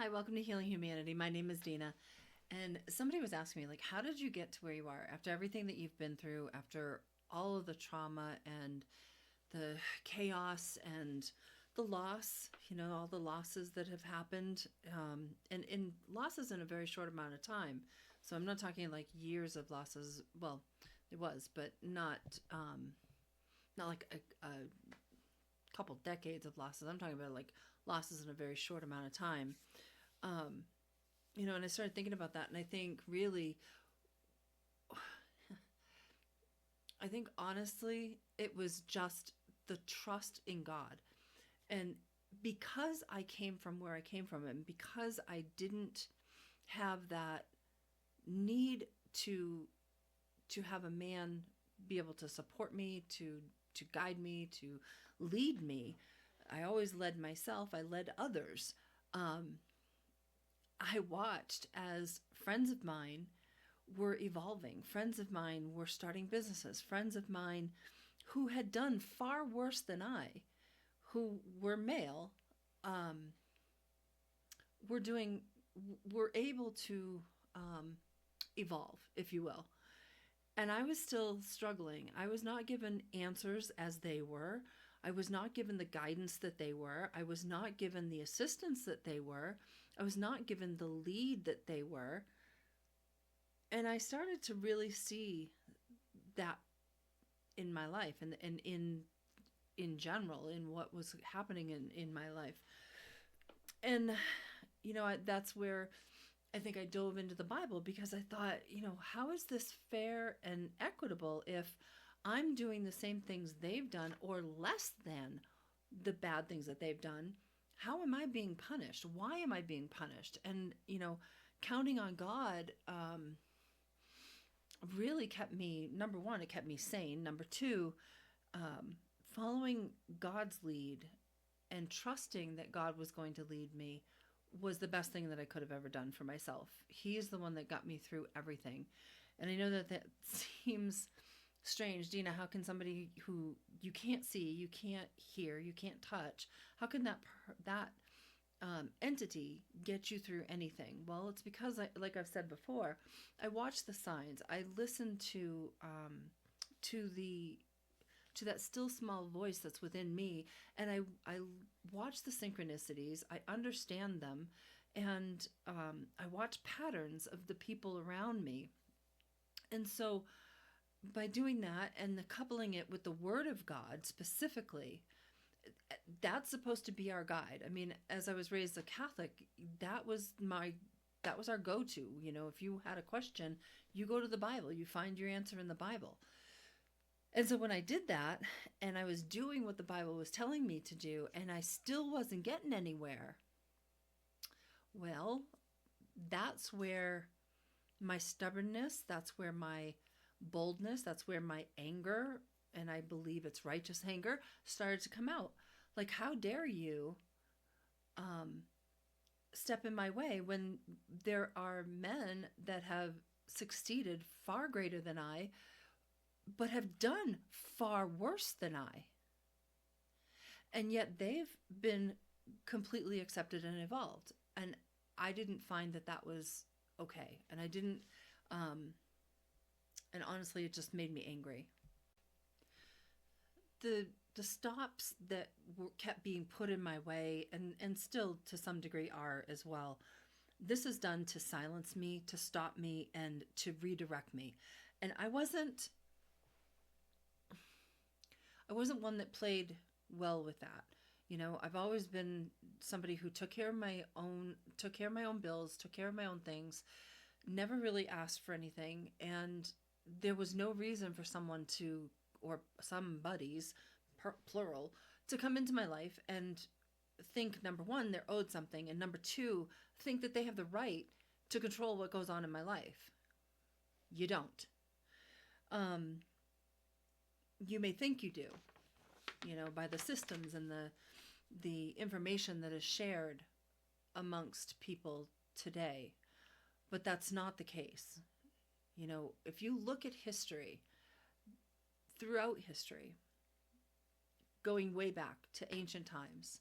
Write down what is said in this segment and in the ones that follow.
Hi, welcome to Healing Humanity. My name is Dina. And somebody was asking me, like, how did you get to where you are after everything that you've been through, after all of the trauma and the chaos and the loss, all the losses that have happened, and losses in a very short amount of time. So I'm not talking like years of losses. Well, it was, but not like a couple decades of losses. I'm talking about like losses in a very short amount of time. And I started thinking about that, and I think honestly, it was just the trust in God. And because I came from where I came from, and because I didn't have that need to have a man be able to support me, to guide me, to lead me, I always led myself, I led others. I watched as friends of mine were evolving. Friends of mine were starting businesses. Friends of mine who had done far worse than I, who were male, were doing, were able to evolve, if you will. And I was still struggling. I was not given answers as they were. I was not given the guidance that they were. I was not given the assistance that they were. I was not given the lead that they were. And I started to really see that in my life, and in general, in what was happening in my life. And that's where I think I dove into the Bible, because I thought, how is this fair and equitable if I'm doing the same things they've done or less than the bad things that they've done? How am I being punished? Why am I being punished? And counting on God really kept me, number one, it kept me sane. Number two, following God's lead and trusting that God was going to lead me was the best thing that I could have ever done for myself. He is the one that got me through everything. And I know that seems strange. Dina, how can somebody who you can't see, you can't hear, you can't touch, how can that entity get you through anything? Well, it's because, like I've said before, I watch the signs. I listen to the to that still small voice that's within me, and I watch the synchronicities. I understand them, and I watch patterns of the people around me. And so, by doing that and the coupling it with the Word of God specifically, that's supposed to be our guide. I mean, as I was raised a Catholic, that was our go-to. If you had a question, you go to the Bible, you find your answer in the Bible. And so when I did that, and I was doing what the Bible was telling me to do, and I still wasn't getting anywhere, well, that's where my stubbornness, that's where my boldness, that's where my anger, and I believe it's righteous anger, started to come out. Like, how dare you step in my way when there are men that have succeeded far greater than I, but have done far worse than I? And yet they've been completely accepted and evolved. And I didn't find that that was okay. And I didn't, and honestly, it just made me angry. The stops that kept being put in my way, and still to some degree are as well, this is done to silence me, to stop me, and to redirect me. And I wasn't one that played well with that. I've always been somebody who took care of my own bills, took care of my own things, never really asked for anything, and there was no reason for someone to, or somebody's, plural, to come into my life and think, number one, they're owed something, and number two, think that they have the right to control what goes on in my life. You don't. You may think you do, by the systems and the information that is shared amongst people today. But that's not the case. If you look at history, throughout history, going way back to ancient times,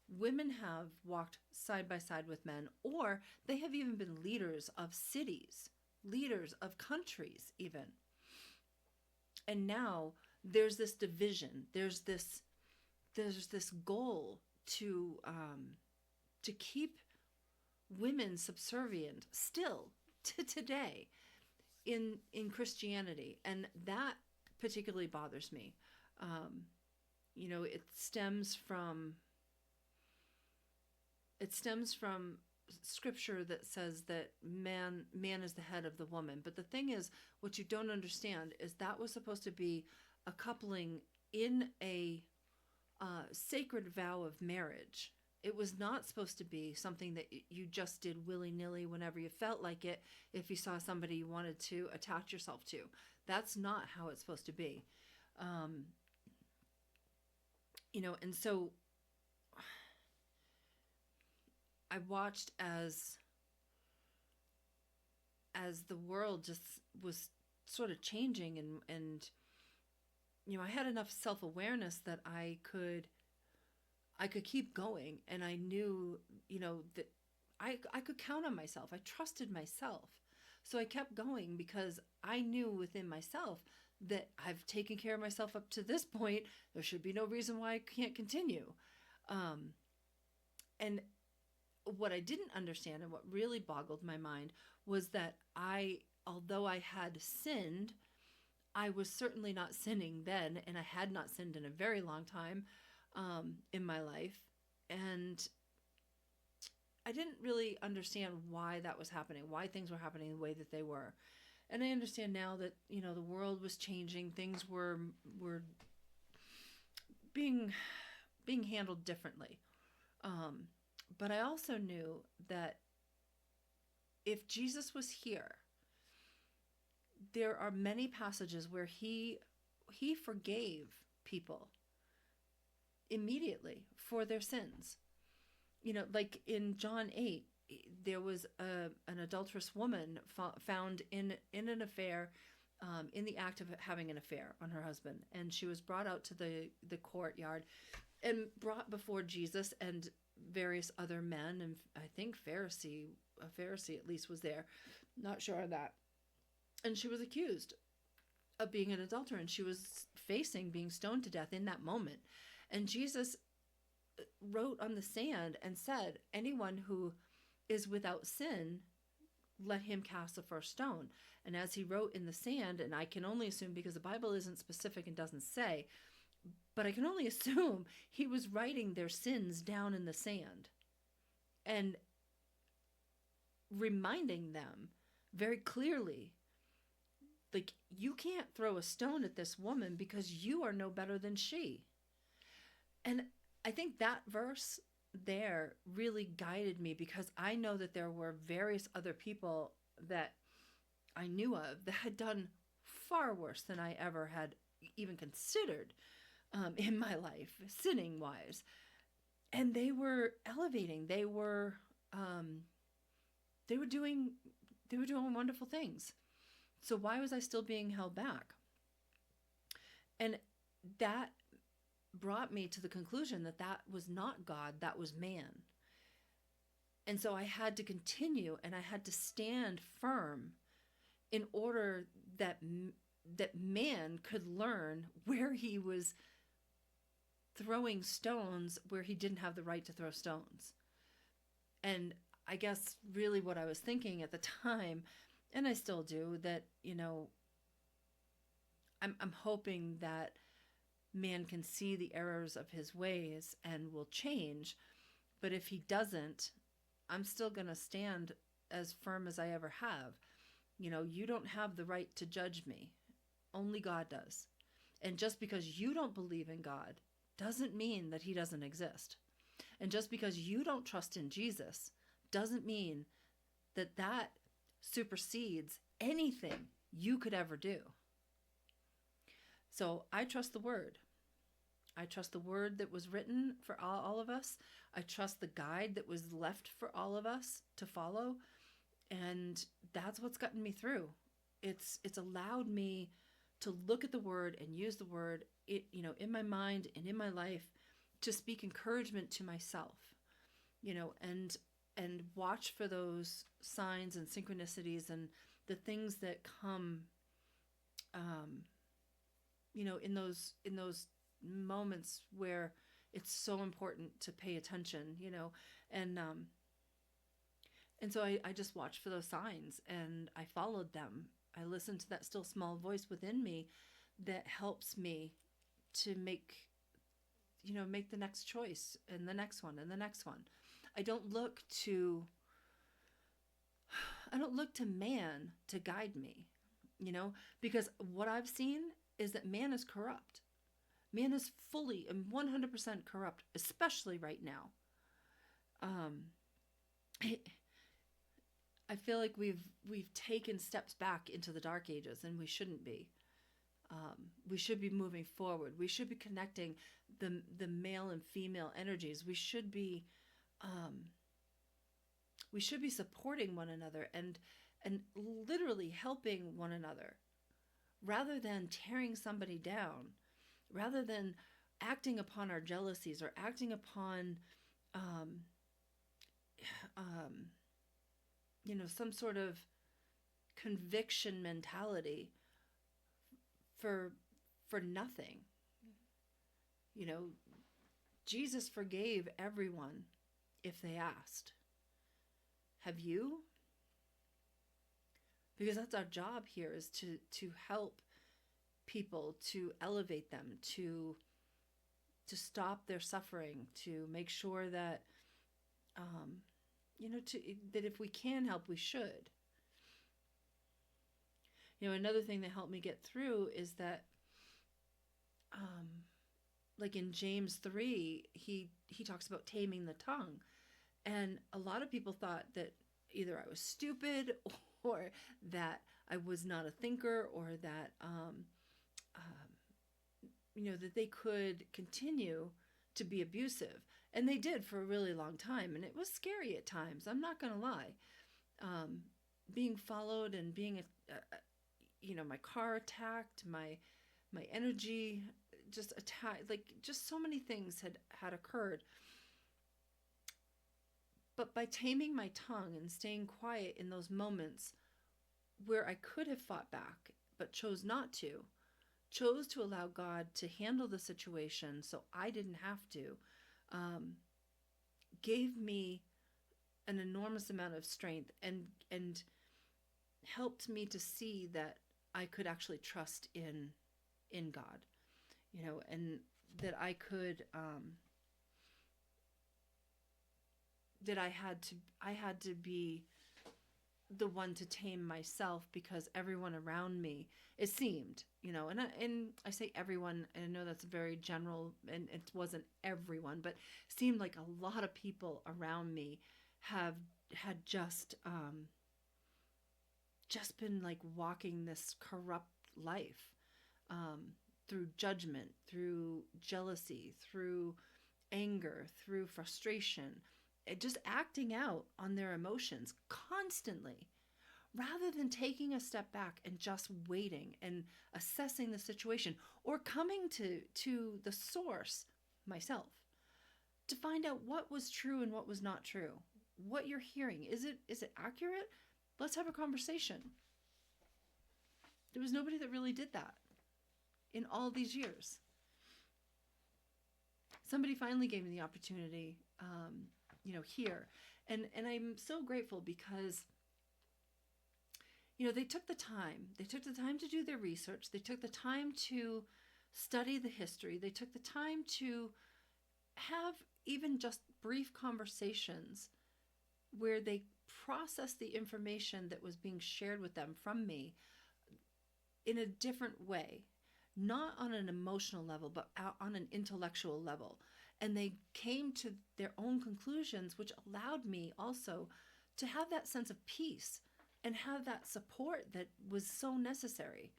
Women have walked side by side with men, or they have even been leaders of cities, leaders of countries, even. And now there's this division. There's this goal to keep women subservient still to today in Christianity, and that particularly bothers me. Um, it stems from scripture that says that man is the head of the woman. But the thing is, what you don't understand is that was supposed to be a coupling in a sacred vow of marriage. It was not supposed to be something that you just did willy-nilly whenever you felt like it, if you saw somebody you wanted to attach yourself to. That's not how it's supposed to be. um, and so I watched as the world just was sort of changing, and I had enough self-awareness that I could keep going, and I knew, that I could count on myself. I trusted myself. So I kept going because I knew within myself that I've taken care of myself up to this point. There should be no reason why I can't continue. Um, and what I didn't understand, and what really boggled my mind, was that although I had sinned, I was certainly not sinning then, and I had not sinned in a very long time in my life. And I didn't really understand why that was happening, why things were happening the way that they were. And I understand now that, the world was changing, things were being handled differently. Um, but I also knew that if Jesus was here, there are many passages where he forgave people immediately for their sins. Like in John 8, there was an adulterous woman found in an affair, in the act of having an affair on her husband, and she was brought out to the courtyard and brought before Jesus and various other men, and I think a Pharisee at least was there, not sure of that. And she was accused of being an adulterer, and she was facing being stoned to death in that moment. And Jesus wrote on the sand and said, anyone who is without sin, let him cast the first stone. And as he wrote in the sand, and I can only assume because the Bible isn't specific and doesn't say, but I can only assume he was writing their sins down in the sand and reminding them very clearly, like, you can't throw a stone at this woman because you are no better than she. And I think that verse there really guided me, because I know that there were various other people that I knew of that had done far worse than I ever had even considered in my life, sinning wise. And they were elevating. They were doing wonderful things. So why was I still being held back? And that brought me to the conclusion that was not God, that was man. And so I had to continue, and I had to stand firm in order that man could learn where he was throwing stones where he didn't have the right to throw stones. And I guess really what I was thinking at the time, and I still do, that, I'm hoping that man can see the errors of his ways and will change. But if he doesn't, I'm still going to stand as firm as I ever have. You don't have the right to judge me. Only God does. And just because you don't believe in God doesn't mean that he doesn't exist. And just because you don't trust in Jesus doesn't mean that supersedes anything you could ever do. So I trust the word. I trust the word that was written for all of us. I trust the guide that was left for all of us to follow. And that's what's gotten me through. It's allowed me to look at the word and use the word, in my mind and in my life, speak encouragement to myself, and watch for those signs and synchronicities and the things that come, um, in those moments where it's so important to pay attention, and so I just watched for those signs and I followed them. I listened to that still small voice within me that helps me to make the next choice and the next one and the next one. I don't look to man to guide me, because what I've seen is that man is corrupt. Man is fully and 100% corrupt, especially right now. I, I feel like we've taken steps back into the dark ages, and we shouldn't be. We should be moving forward. We should be connecting the male and female energies. We should be supporting one another and literally helping one another, rather than tearing somebody down, rather than acting upon our jealousies or acting upon some sort of conviction mentality for nothing. Jesus forgave everyone if they asked. Have you? Because that's our job here, is to help people, to elevate them, to stop their suffering, to make sure that that if we can help, we should. Another thing that helped me get through is that, like in James 3, he talks about taming the tongue. And a lot of people thought that either I was stupid or that I was not a thinker, or that, that they could continue to be abusive. And they did for a really long time. And it was scary at times. I'm not going to lie. Being followed and being, my car attacked, my energy just attacked, like just so many things had occurred. But by taming my tongue and staying quiet in those moments where I could have fought back, but chose not to, chose to allow God to handle the situation so I didn't have to, gave me an enormous amount of strength and helped me to see that I could actually trust in God, and that I could, that I had to be the one to tame myself, because everyone around me, it seemed, and I say everyone, and I know that's very general, and it wasn't everyone, but it seemed like a lot of people around me had just been like walking this corrupt life, through judgment, through jealousy, through anger, through frustration, just acting out on their emotions constantly, rather than taking a step back and just waiting and assessing the situation, or coming to the source, myself, to find out what was true and what was not true. What you're hearing, is it accurate? Let's have a conversation. There was nobody that really did that in all these years. Somebody finally gave me the opportunity, here. And I'm so grateful, because, they took the time. They took the time to do their research. They took the time to study the history. They took the time to have even just brief conversations where they processed the information that was being shared with them from me in a different way, not on an emotional level, but on an intellectual level. And they came to their own conclusions, which allowed me also to have that sense of peace and have that support that was so necessary,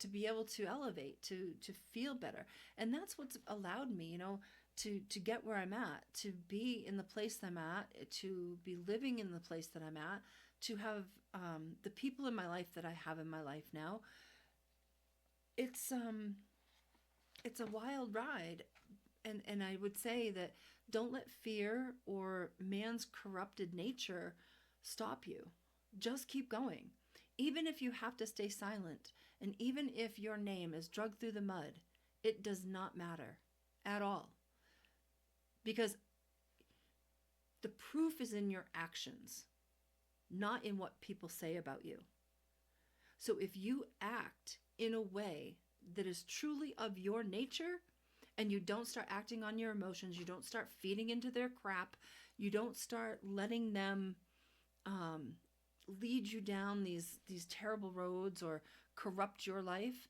to be able to elevate, to feel better. And that's what's allowed me, to get where I'm at, to be in the place I'm at, to be living in the place that I'm at, to have the people in my life that I have in my life now. It's a wild ride, And I would say that don't let fear or man's corrupted nature stop you. Just keep going. Even if you have to stay silent, and even if your name is dragged through the mud, it does not matter at all. Because the proof is in your actions, not in what people say about you. So if you act in a way that is truly of your nature, and you don't start acting on your emotions, you don't start feeding into their crap, you don't start letting them lead you down these terrible roads or corrupt your life,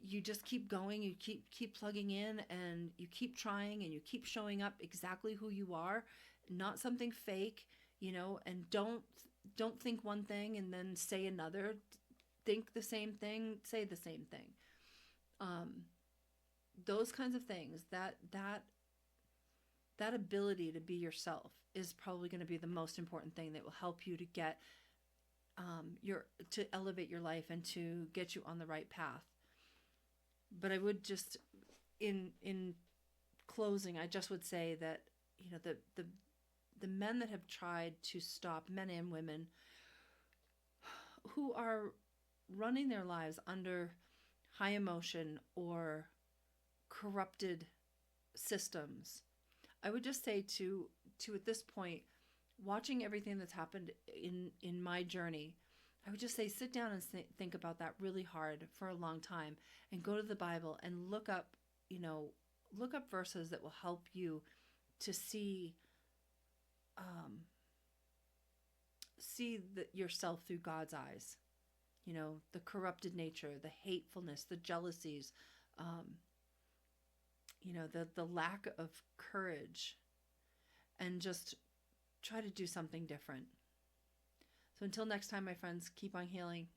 you just keep going, you keep plugging in, and you keep trying, and you keep showing up exactly who you are, not something fake, and don't think one thing and then say another. Think the same thing, say the same thing. Those kinds of things, that ability to be yourself is probably going to be the most important thing that will help you to get to elevate your life and to get you on the right path. But I would just, in closing, I just would say that the men that have tried to stop, men and women who are running their lives under high emotion or corrupted systems, I would just say to at this point, watching everything that's happened in my journey, I would just say sit down and think about that really hard for a long time, and go to the Bible and look up verses that will help you to see yourself through God's eyes. The corrupted nature, the hatefulness, the jealousies, the lack of courage, and just try to do something different. So until next time, my friends, keep on healing.